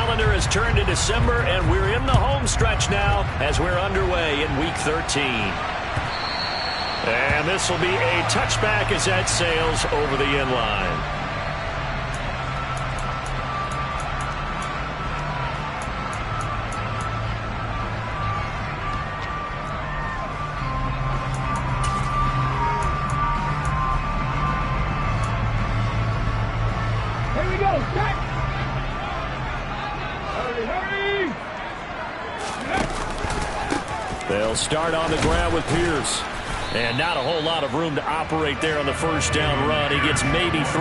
calendar has turned to December, and we're in the home stretch now as we're underway in Week 13. And this will be a touchback as that sails over the end line. They'll start on the ground with Pierce. And not a whole lot of room to operate there on the first down run. He gets maybe 3.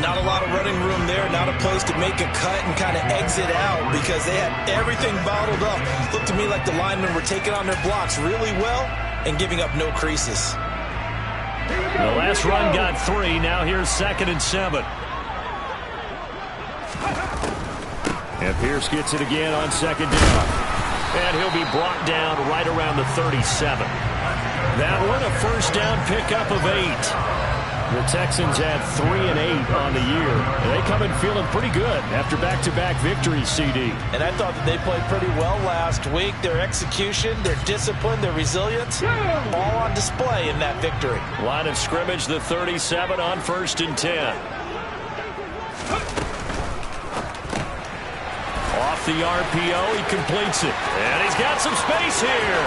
Not a lot of running room there. Not a place to make a cut and kind of exit out because they had everything bottled up. Looked to me like the linemen were taking on their blocks really well and giving up no creases. The last run got 3. Now here's 2nd and 7. And Pierce gets it again on 2nd down. And he'll be brought down right around the 37. That one a first down pickup of 8. The Texans had 3 and 8 on the year. They come in feeling pretty good after back-to-back victories, CD. And I thought that they played pretty well last week. Their execution, their discipline, their resilience, all on display in that victory. Line of scrimmage, the 37 on 1st and 10. Off the RPO, he completes it. And he's got some space here.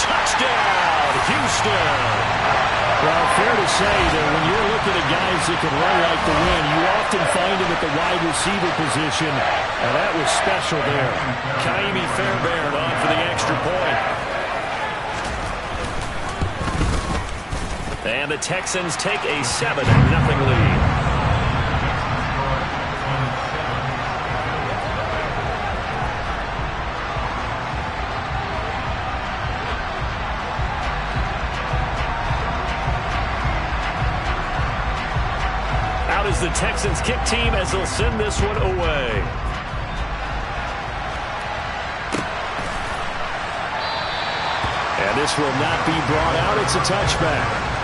Touchdown, Houston. Well, fair to say that when you're looking at guys that can run like the wind, you often find him at the wide receiver position, and that was special there. Kaimi Fairbairn on for the extra point. And the Texans take a 7-0 lead. The Texans kick team as they'll send this one away. And this will not be brought out. It's a touchback.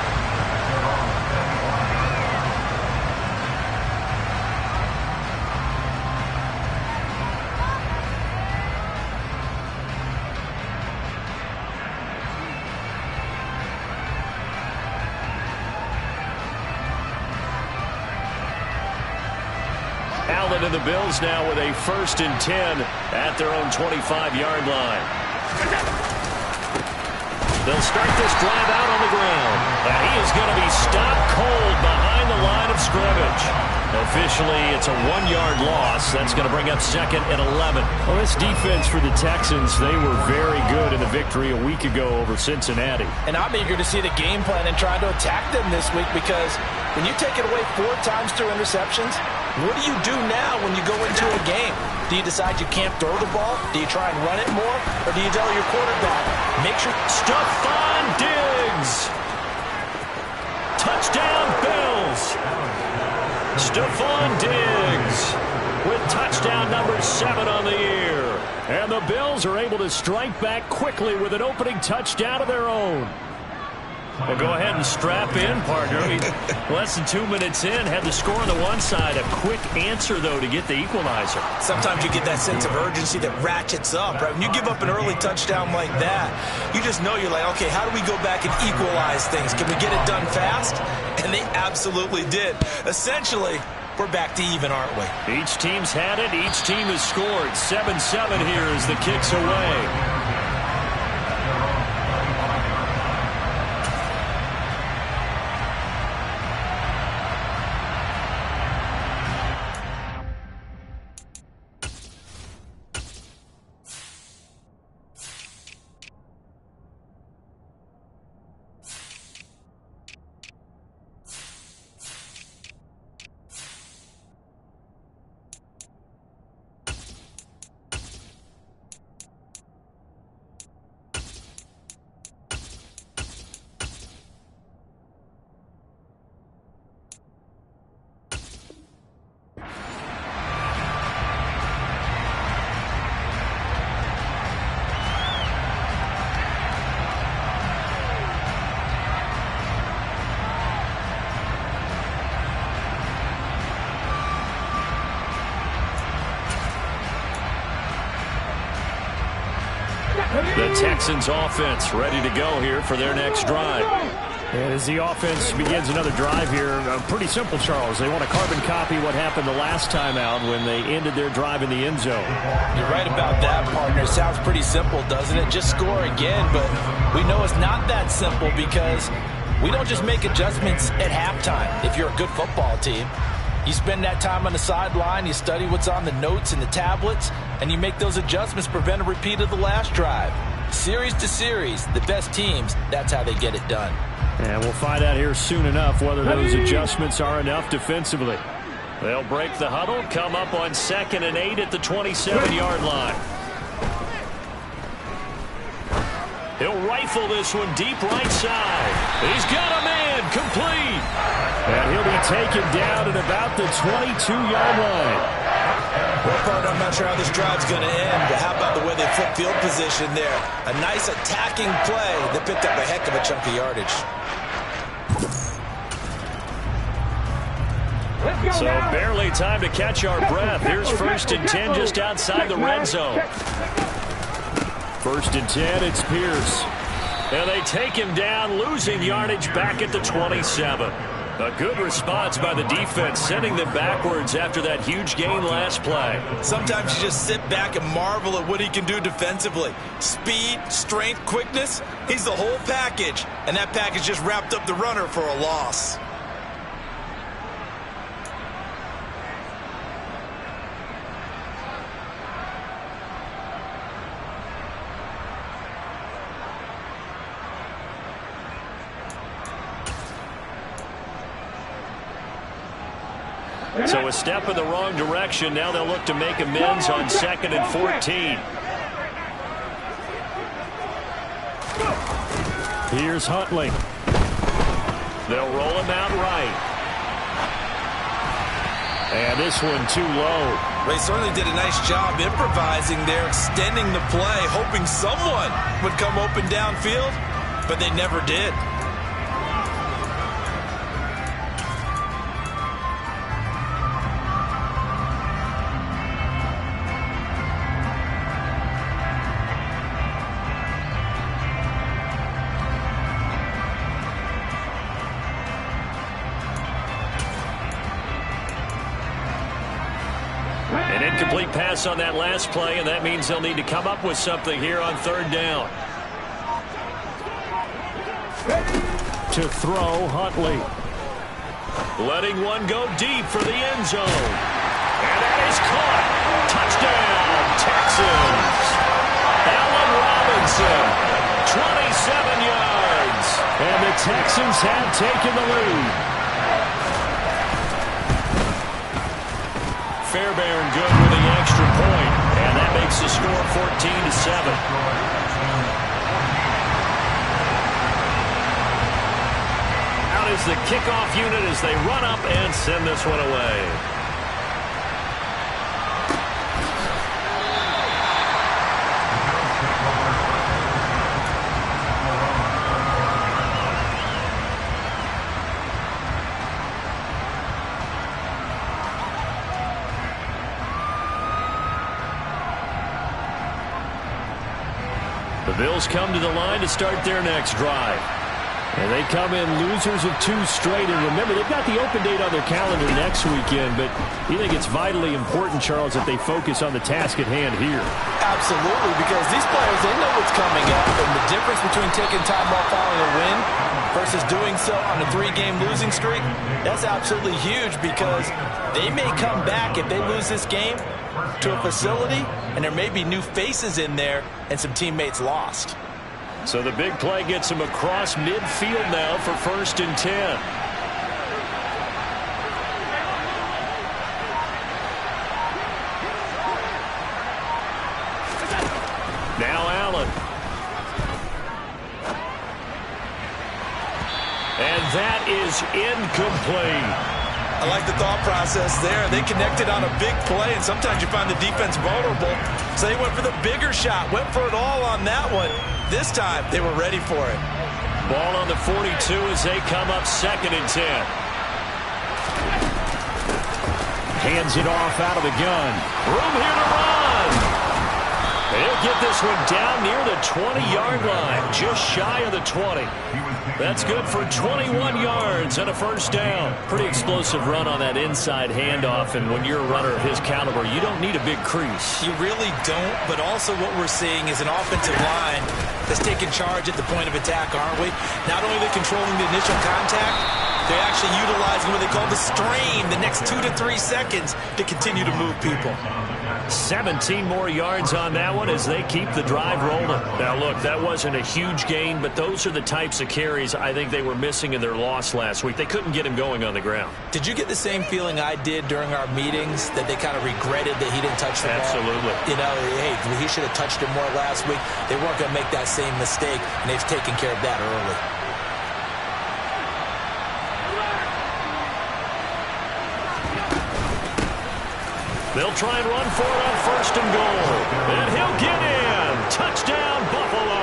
And the Bills now with a 1st and 10 at their own 25-yard line. They'll start this drive out on the ground. And he is going to be stopped cold behind the line of scrimmage. Officially, it's a 1-yard loss. That's going to bring up 2nd and 11. Well, this defense for the Texans, they were very good in the victory a week ago over Cincinnati. And I'm eager to see the game plan and try to attack them this week because when you take it away 4 times through interceptions, what do you do now when you go into a game? Do you decide you can't throw the ball? Do you try and run it more? Or do you tell your quarterback, make sure... Stephon Diggs! Touchdown, Bills! Stephon Diggs with touchdown number 7 on the year. And the Bills are able to strike back quickly with an opening touchdown of their own. Well, go ahead and strap in, partner. I mean, less than 2 minutes in, had the score on the one side. A quick answer, though, to get the equalizer. Sometimes you get that sense of urgency that ratchets up, right? When you give up an early touchdown like that, you just know you're like, okay, how do we go back and equalize things? Can we get it done fast? And they absolutely did. Essentially, we're back to even, aren't we? Each team's had it. Each team has scored. 7-7 here as the kick's away. The Texans offense ready to go here for their next drive. And as the offense begins another drive here, pretty simple, Charles. They want to carbon copy what happened the last time out when they ended their drive in the end zone. You're right about that, partner. Sounds pretty simple, doesn't it? Just score again, but we know it's not that simple because we don't just make adjustments at halftime if you're a good football team. You spend that time on the sideline, you study what's on the notes and the tablets, and you make those adjustments to prevent a repeat of the last drive. Series to series, the best teams, that's how they get it done. And we'll find out here soon enough whether those adjustments are enough defensively. They'll break the huddle, come up on 2nd and 8 at the 27-yard line. He'll rifle this one deep right side. He's got a man complete. And he'll be taken down at about the 22-yard line. Well, partner, I'm not sure how this drive's going to end, but how about the way they flip field position there? A nice attacking play that picked up a heck of a chunk of yardage. So barely time to catch our breath. Here's 1st and 10 just outside the red zone. 1st and 10, it's Pierce. And they take him down, losing yardage back at the 27. A good response by the defense, sending them backwards after that huge gain last play. Sometimes you just sit back and marvel at what he can do defensively. Speed, strength, quickness, he's the whole package. And that package just wrapped up the runner for a loss. So a step in the wrong direction. Now they'll look to make amends on 2nd and 14. Here's Huntley. They'll roll him out right. And this one too low. They certainly did a nice job improvising there, extending the play, hoping someone would come open downfield, but they never did. An incomplete pass on that last play, and that means they'll need to come up with something here on 3rd down. To throw, Huntley. Letting one go deep for the end zone. And that is caught. Touchdown, Texans. Allen Robinson, 27 yards. And the Texans have taken the lead. Fairbairn good with the extra point, and that makes the score 14-7. Out is the kickoff unit as they run up and send this one away. The Bills come to the line to start their next drive. And they come in losers of 2 straight. And remember, they've got the open date on their calendar next weekend. But you think it's vitally important, Charles, that they focus on the task at hand here? Absolutely, because these players, they know what's coming up. And the difference between taking time off following a win versus doing so on a 3-game losing streak, that's absolutely huge because they may come back if they lose this game to a facility, and there may be new faces in there and some teammates lost. So the big play gets him across midfield now for 1st and 10. Now Allen. And that is incomplete. I like the thought process there. They connected on a big play, and sometimes you find the defense vulnerable. So they went for the bigger shot, went for it all on that one. This time, they were ready for it. Ball on the 42 as they come up 2nd and 10. Hands it off out of the gun. Room here to run. He'll get this one down near the 20-yard line, just shy of the 20. That's good for 21 yards and a first down. Pretty explosive run on that inside handoff, and when you're a runner of his caliber, you don't need a big crease. You really don't, but also what we're seeing is an offensive line that's taking charge at the point of attack, aren't we? Not only are they controlling the initial contact, they're actually utilizing what they call the strain, the next 2 to 3 seconds, to continue to move people. 17 more yards on that one as they keep the drive rolling. Now, look, that wasn't a huge gain, but those are the types of carries I think they were missing in their loss last week. They couldn't get him going on the ground. Did you get the same feeling I did during our meetings, that they kind of regretted that he didn't touch the ball? Absolutely. You know, hey, he should have touched it more last week. They weren't going to make that same mistake, and they've taken care of that early. They'll try and run for it on first and goal. And he'll get in. Touchdown, Buffalo.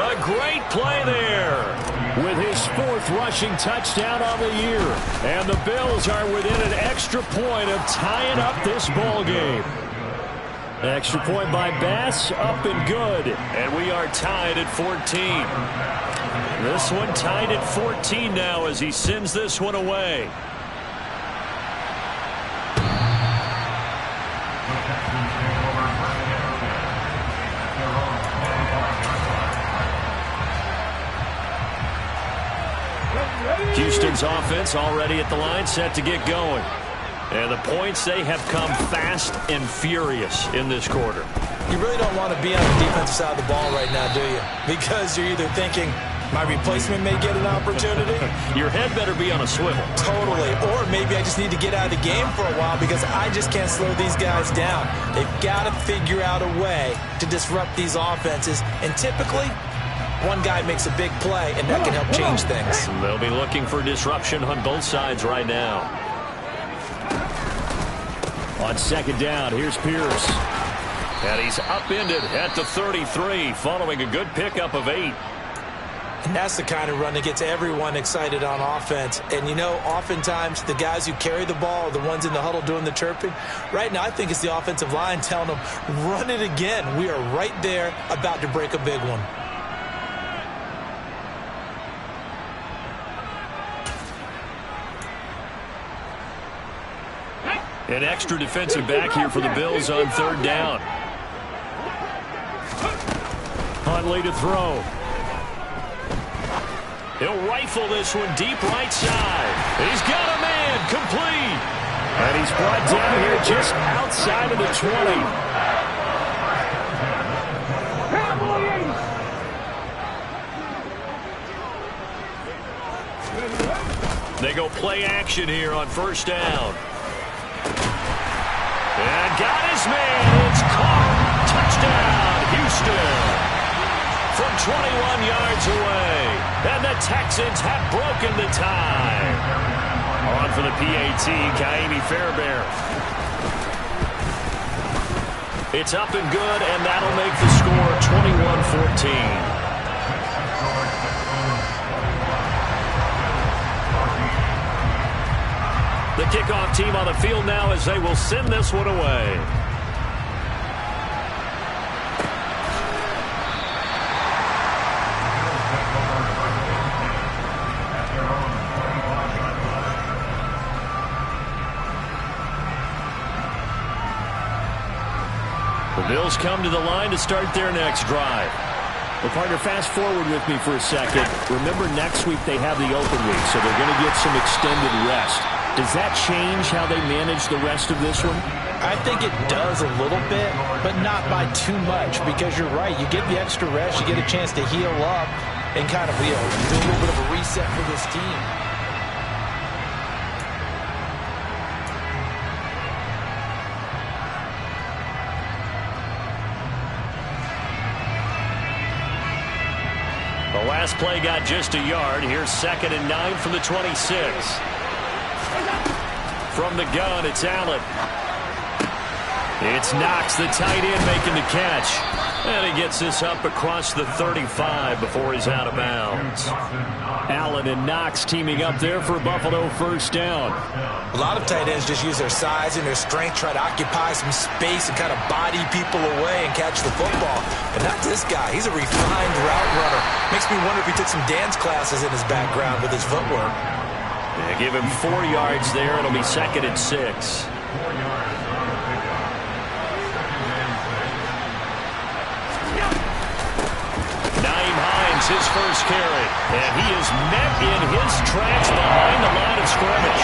A great play there. With his 4th rushing touchdown on the year. And the Bills are within an extra point of tying up this ball game. Extra point by Bass, up and good. And we are tied at 14. This one tied at 14 now as he sends this one away. Houston's offense already at the line, set to get going. And the points, they have come fast and furious in this quarter. You really don't want to be on the defensive side of the ball right now, do you? Because you're either thinking, my replacement may get an opportunity. Your head better be on a swivel. Totally. Or maybe I just need to get out of the game for a while because I just can't slow these guys down. They've got to figure out a way to disrupt these offenses. And typically, one guy makes a big play, and that can help change things. They'll be looking for disruption on both sides right now. On second down, here's Pierce. And he's upended at the 33, following a good pickup of 8. And that's the kind of run that gets everyone excited on offense. And, you know, oftentimes the guys who carry the ball are the ones in the huddle doing the chirping. Right now, I think it's the offensive line telling them, run it again. We are right there about to break a big one. An extra defensive back here for the Bills on third down. Huntley to throw. He'll rifle this one deep right side. He's got a man, complete. And he's brought down here just outside of the 20. They go play action here on first down. And got his man. It's caught. Touchdown, Houston. From 21 yards away. And the Texans have broken the tie. On for the PAT, Kaimi Fairbairn. It's up and good, and that'll make the score 21-14. The kickoff team on the field now as they will send this one away. The Bills come to the line to start their next drive. Well, partner, fast forward with me for a second. Remember, next week they have the open week, so they're going to get some extended rest. Does that change how they manage the rest of this one? I think it does a little bit, but not by too much, because you're right. You get the extra rest, you get a chance to heal up and kind of, do a little bit of a reset for this team. The last play got just a yard. Here's 2nd and 9 from the 26. From the gun, it's Allen. It's Knox, the tight end, making the catch. And he gets this up across the 35 before he's out of bounds. Allen and Knox teaming up there for Buffalo first down. A lot of tight ends just use their size and their strength, try to occupy some space and kind of body people away and catch the football. But not this guy. He's a refined route runner. Makes me wonder if he took some dance classes in his background with his footwork. Yeah, give him 4 yards there. It'll be 2nd and 6. His first carry, and he is met in his tracks behind the line of scrimmage.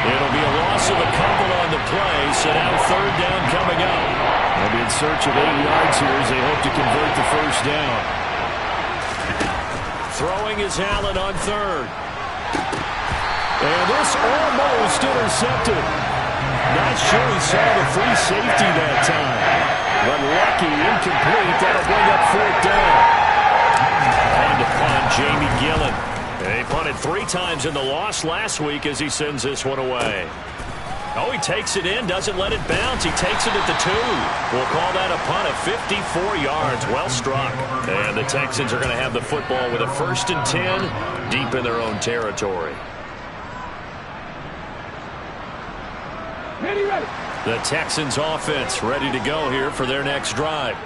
It'll be a loss of a couple on the play, so now 3rd down coming up. They'll be in search of 8 yards here as they hope to convert the first down. Throwing is Allen on 3rd. And this almost intercepted. Not sure he saw the free safety that time. But lucky, incomplete. That'll bring up 4th down. On to punt, Jamie Gillen. He punted 3 times in the loss last week as he sends this one away. Oh, he takes it in, doesn't let it bounce. He takes it at the 2. We'll call that a punt of 54 yards. Well struck. And the Texans are going to have the football with a 1st and 10 deep in their own territory. The Texans offense ready to go here for their next drive.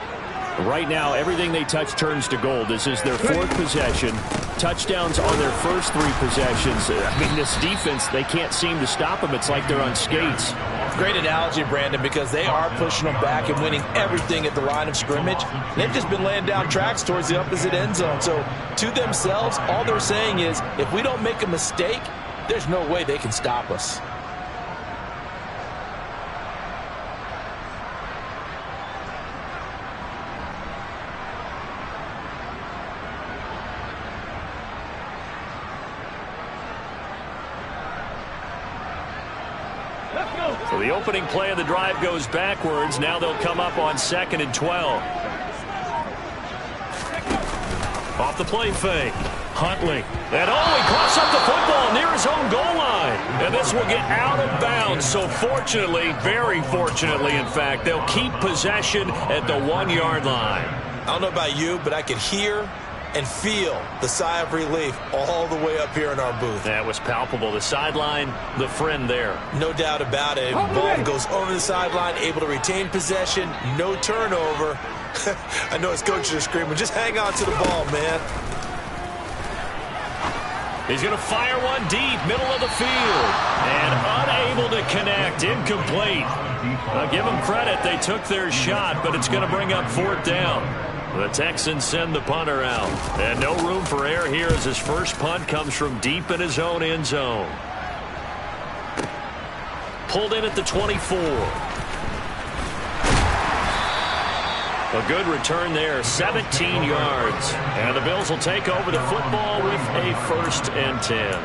Right now, everything they touch turns to gold. This is their 4th possession. Touchdowns on their first 3 possessions. I mean, this defense, they can't seem to stop them. It's like they're on skates. Great analogy, Brandon, because they are pushing them back and winning everything at the line of scrimmage. They've just been laying down tracks towards the opposite end zone. So, to themselves, all they're saying is, if we don't make a mistake, there's no way they can stop us. So the opening play of the drive goes backwards. Now they'll come up on 2nd and 12. Off the play fake. Huntley. And he coughs up the football near his own goal line. And this will get out of bounds. So fortunately, very fortunately, in fact, they'll keep possession at the 1-yard line. I don't know about you, but I could hear and feel the sigh of relief all the way up here in our booth. That was palpable. The sideline, the friend there. No doubt about it. Ball goes over the sideline, able to retain possession, no turnover. I know his coaches are screaming, just hang on to the ball, man. He's going to fire one deep, middle of the field. And unable to connect, incomplete. I'll give them credit. They took their shot, but it's going to bring up 4th down. The Texans send the punter out. And no room for error here as his first punt comes from deep in his own end zone. Pulled in at the 24. A good return there, 17 yards. And the Bills will take over the football with a 1st and 10.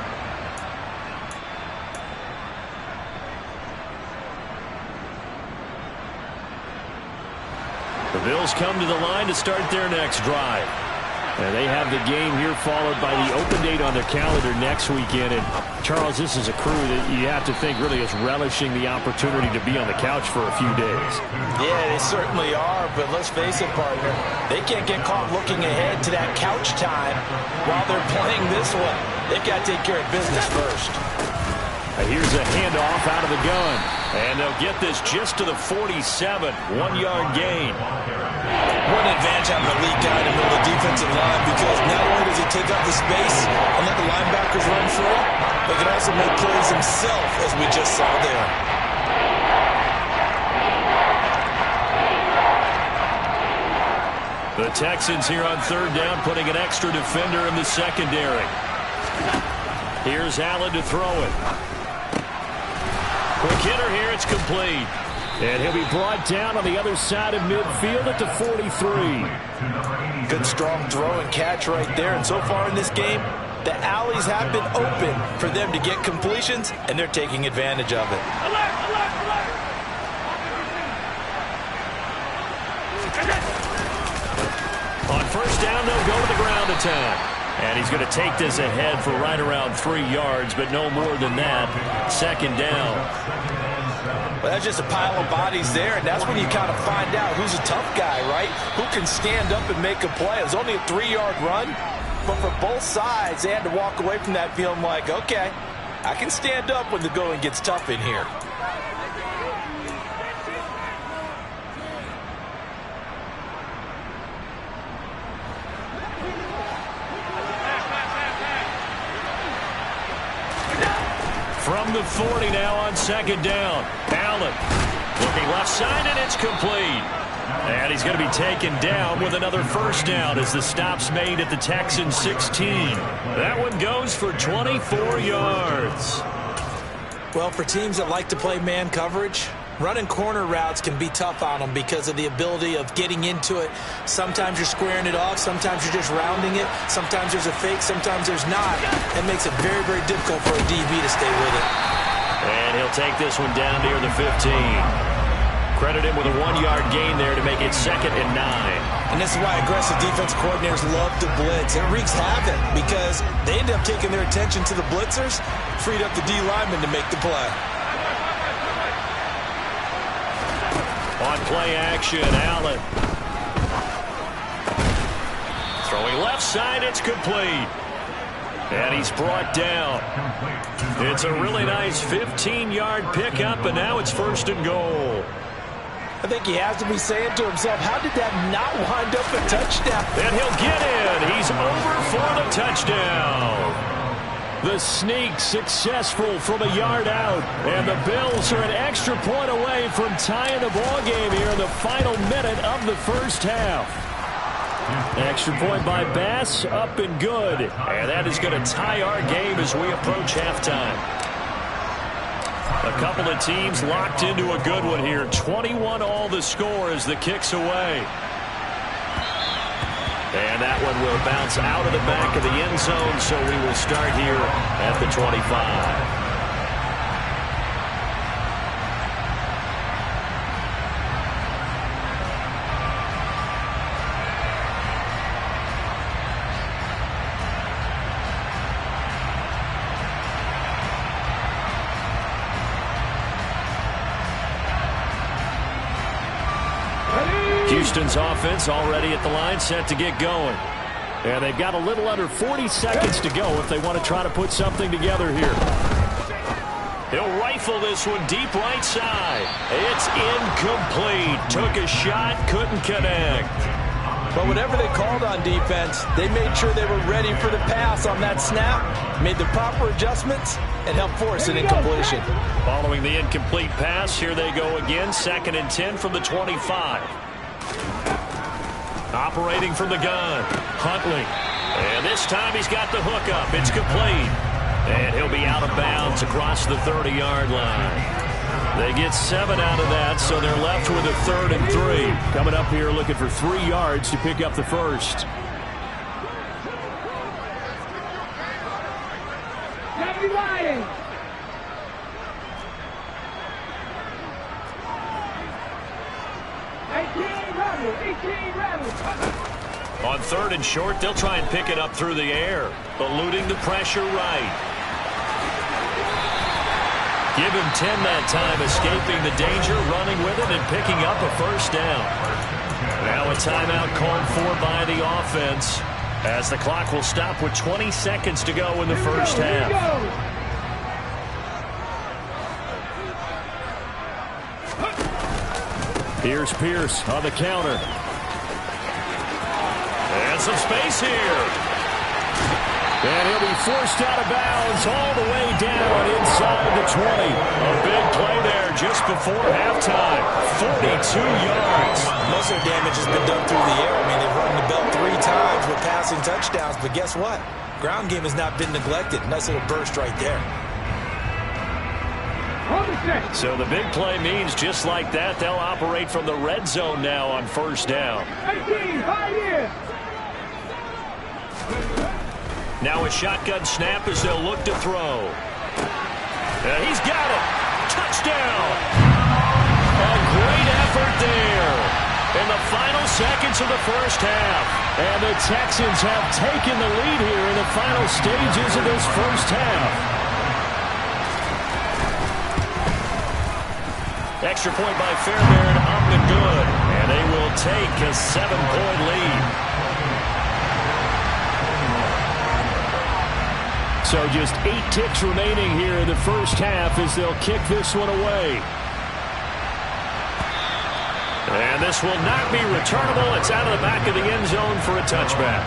The Bills come to the line to start their next drive. And they have the game here followed by the open date on their calendar next weekend. And, Charles, this is a crew that you have to think really is relishing the opportunity to be on the couch for a few days. Yeah, they certainly are, but let's face it, partner. They can't get caught looking ahead to that couch time while they're playing this one. They've got to take care of business first. Here's a handoff out of the gun. And they'll get this just to the 47, 1-yard gain. What an advantage having a lead guy in the middle of the defensive line, because not only does he take up the space and let the linebackers run free, but he can also make plays himself, as we just saw there. The Texans here on 3rd down, putting an extra defender in the secondary. Here's Allen to throw it. Quick hitter here, it's complete. And he'll be brought down on the other side of midfield at the 43. Good strong throw and catch right there. And so far in this game, the alleys have been open for them to get completions, and they're taking advantage of it. On 1st down, they'll go to the ground attack. And he's going to take this ahead for right around 3 yards, but no more than that. 2nd down. Well, that There's just a pile of bodies there, and that's when you kind of find out who's a tough guy, right? Who can stand up and make a play. It was only a 3-yard run, but for both sides, they had to walk away from that feeling like, okay, I can stand up when the going gets tough in here. From the 40 now on second down. Allen looking left side, and it's complete. And he's going to be taken down with another first down as the stop's made at the Texans 16. That one goes for 24 yards. Well, for teams that like to play man coverage, running corner routes can be tough on them because of the ability of getting into it. Sometimes you're squaring it off. Sometimes you're just rounding it. Sometimes there's a fake. Sometimes there's not. It makes it very, very difficult for a DB to stay with it. And he'll take this one down near the 15. Credit him with a 1-yard gain there to make it 2nd and 9. And this is why aggressive defense coordinators love to blitz. It wreaks havoc because they end up taking their attention to the blitzers, freed up the D lineman to make the play. On play action, Allen. Throwing left side, it's complete. And he's brought down. It's a really nice 15-yard pickup, and now it's 1st and goal. I think he has to be saying to himself, how did that not wind up a touchdown? And he'll get in. He's over for the touchdown. The sneak successful from a yard out. And the Bills are an extra point away from tying the ball game here in the final minute of the first half. Extra point by Bass, up and good. And that is going to tie our game as we approach halftime. A couple of teams locked into a good one here. 21-all the score as the kick's away. And that one will bounce out of the back of the end zone, so we will start here at the 25. Houston's offense already at the line, set to get going. And they've got a little under 40 seconds to go if they want to try to put something together here. He'll rifle this one deep right side. It's incomplete. Took a shot, couldn't connect. But whatever they called on defense, they made sure they were ready for the pass on that snap, made the proper adjustments, and helped force an incompletion. Following the incomplete pass, here they go again. 2nd and 10 from the 25. Operating from the gun, Huntley. And this time he's got the hook up. It's complete. And he'll be out of bounds across the 30-yard line. They get 7 out of that, so they're left with a 3rd and 3. Coming up here looking for 3 yards to pick up the first. On 3rd and short, they'll try and pick it up through the air, eluding the pressure right. Give him 10 that time, escaping the danger, running with it, and picking up a first down. Now a timeout called for by the offense, as the clock will stop with 20 seconds to go in the first half. Here's Pierce on the counter. And some space here. And he'll be forced out of bounds all the way down inside the 20. A big play there just before halftime. 42 yards. Most of the damage has been done through the air. I mean, they've run the belt 3 times with passing touchdowns. But guess what? Ground game has not been neglected. Nice little burst right there. So the big play means just like that, they'll operate from the red zone now on first down. Now a shotgun snap as they'll look to throw. He's got it. Touchdown. A great effort there in the final seconds of the first half. And the Texans have taken the lead here in the final stages of this first half. Extra point by Fairbairn, up and good. And they will take a 7-point lead. So just 8 ticks remaining here in the first half as they'll kick this one away. And this will not be returnable. It's out of the back of the end zone for a touchback.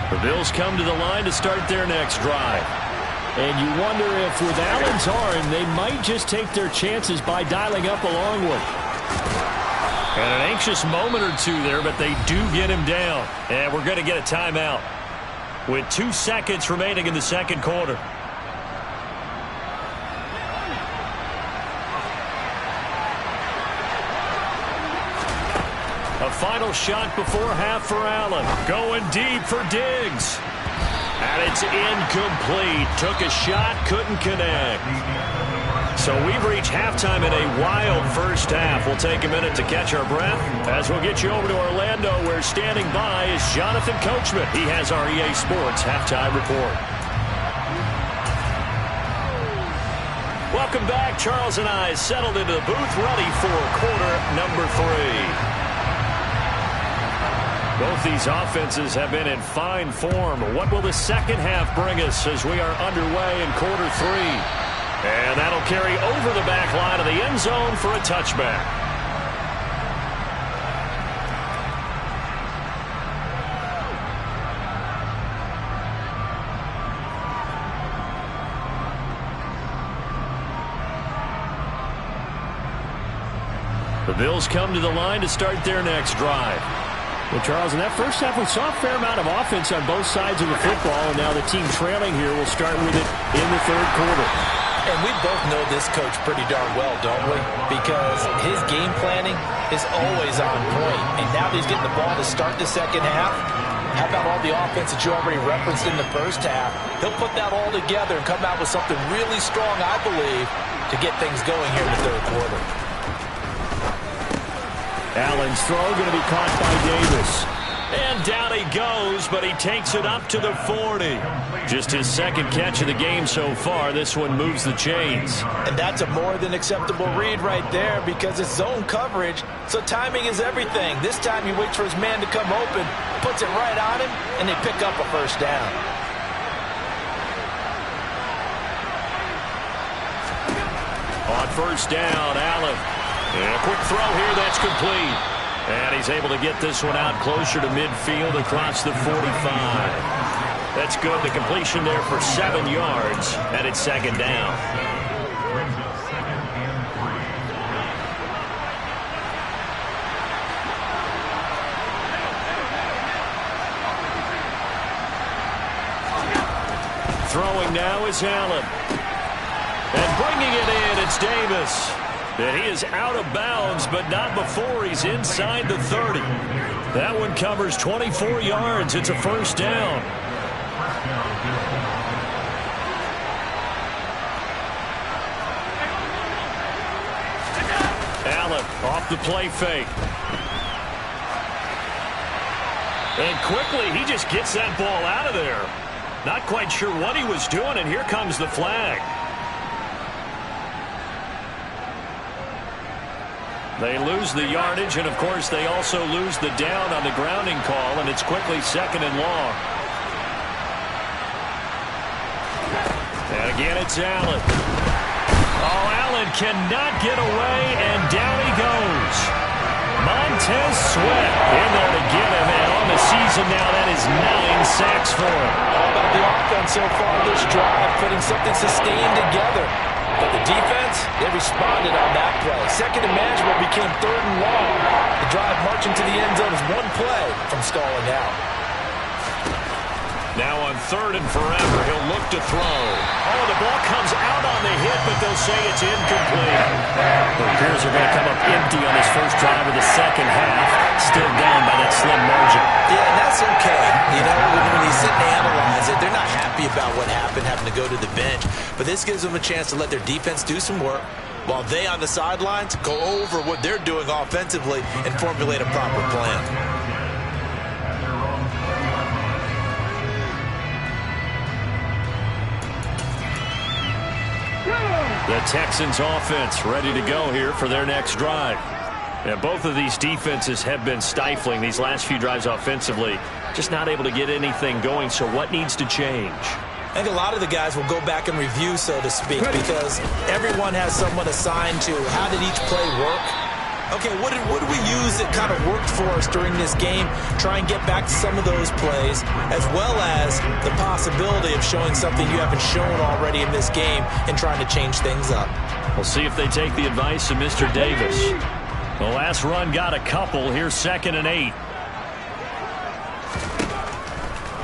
The Bills come to the line to start their next drive. And you wonder if with Allen's arm, they might just take their chances by dialing up a long one. And an anxious moment or two there, but they do get him down. And we're going to get a timeout with 2 seconds remaining in the second quarter. A final shot before half for Allen. Going deep for Diggs. And it's incomplete. Took a shot, couldn't connect. So we've reached halftime in a wild first half. We'll take a minute to catch our breath as we'll get you over to Orlando, where standing by is Jonathan Coachman. He has our EA Sports halftime report. Welcome back. Charles and I settled into the booth, ready for quarter number 3. Both these offenses have been in fine form. What will the second half bring us as we are underway in quarter 3? And that'll carry over the back line of the end zone for a touchback. The Bills come to the line to start their next drive. Well, Charles, in that first half, we saw a fair amount of offense on both sides of the football, and now the team trailing here will start with it in the third quarter. And we both know this coach pretty darn well, don't we? Because his game planning is always on point. And now that he's getting the ball to start the second half, how about all the offense that you already referenced in the first half? He'll put that all together and come out with something really strong, I believe, to get things going here in the third quarter. Allen's throw going to be caught by Davis. And down he goes, but he takes it up to the 40. Just his second catch of the game so far. This one moves the chains. And that's a more than acceptable read right there because it's zone coverage, so timing is everything. This time he waits for his man to come open, puts it right on him, and they pick up a first down. On first down, Allen. And a quick throw here, that's complete. And he's able to get this one out closer to midfield across the 45. That's good. The completion there for 7 yards, and it's second down. Throwing now is Allen. And bringing it in, it's Davis. And he is out of bounds, but not before he's inside the 30. That one covers 24 yards. It's a first down. Allen off the play fake. And quickly, he just gets that ball out of there. Not quite sure what he was doing, and here comes the flag. They lose the yardage, and, of course, they also lose the down on the grounding call, and it's quickly second and long. And again, it's Allen. Oh, Allen cannot get away, and down he goes. Montez Sweat in there to get him, and on the season now, that is 9 sacks for him. How about the offense so far this drive, putting something sustained together? But the defense, they responded on that play. Second and manageable became third and long. The drive marching to the end zone is one play from stalling out. Now on third and forever, he'll look to throw. Oh, the ball comes out on the hit, but they'll say it's incomplete. The Bears are going to come up empty on this first drive of the second half. Still down by that slim margin. Yeah, and that's okay. You know, when you sit and analyze it, they're not happy about what happened, having to go to the bench. But this gives them a chance to let their defense do some work, while they on the sidelines go over what they're doing offensively and formulate a proper plan. The Texans offense ready to go here for their next drive. And both of these defenses have been stifling these last few drives offensively. Just not able to get anything going, so what needs to change? I think a lot of the guys will go back and review, so to speak, because everyone has someone assigned to how did each play work. Okay, what did we use that kind of worked for us during this game? Try and get back to some of those plays, as well as the possibility of showing something you haven't shown already in this game and trying to change things up. We'll see if they take the advice of Mr. Davis. The last run got a couple. Here's 2nd and 8.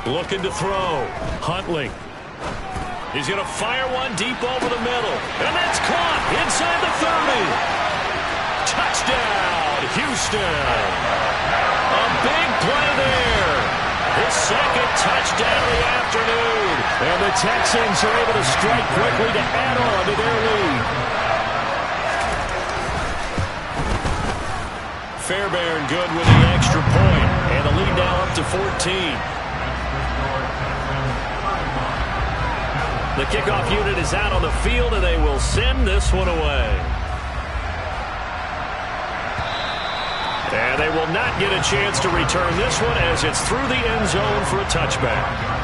Looking to throw. Huntley. He's going to fire one deep over the middle. And that's caught inside the 30. Touchdown, Houston. A big play there. His 2nd touchdown of the afternoon. And the Texans are able to strike quickly to add on to their lead. Fairbairn good with the extra point. And the lead now up to 14. The kickoff unit is out on the field, and they will send this one away. And they will not get a chance to return this one as it's through the end zone for a touchback.